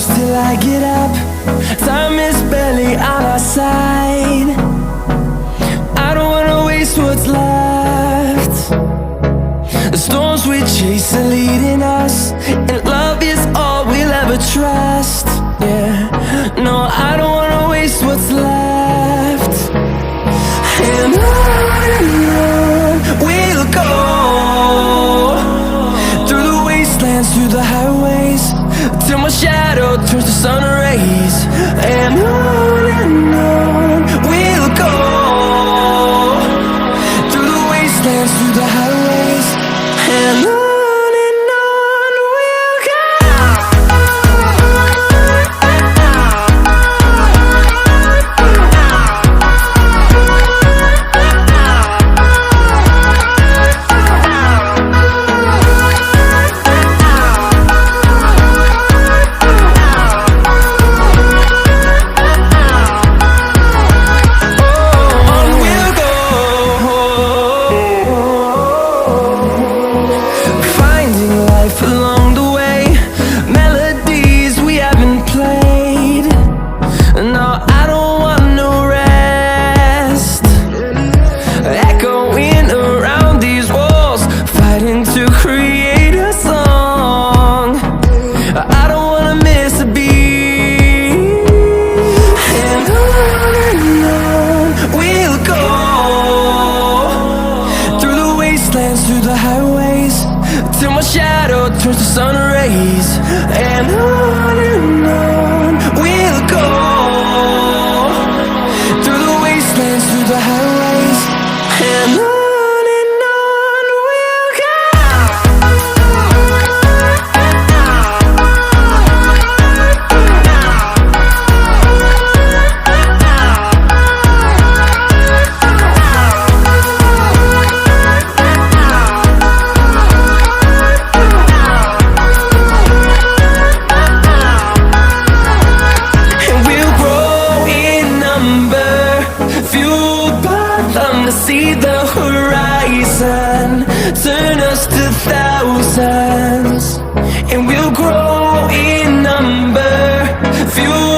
close till I get up. Time is barely on our side. I don't wanna waste what's left. The storms we chase are leading us, and love is all we'll ever trust. Yeah, no, I don't wanna waste what's left. And on we'll go, through the wastelands, through the highways, till my shadow turns to sun rays. And on we'll go, through the wastelands, through the highways, and on. Along the way, melodies we haven't played. No, I don't want no rest. Echoing around these walls, fighting to create a song. I don't wanna miss a beat. And on we'll go, through the wastelands, through the highways, till my shadow turns to sun rays. And on we'll go, through the wastelands, through the highways, and on we'll go. See the horizon turn us to thousands, and we'll grow in number, fuel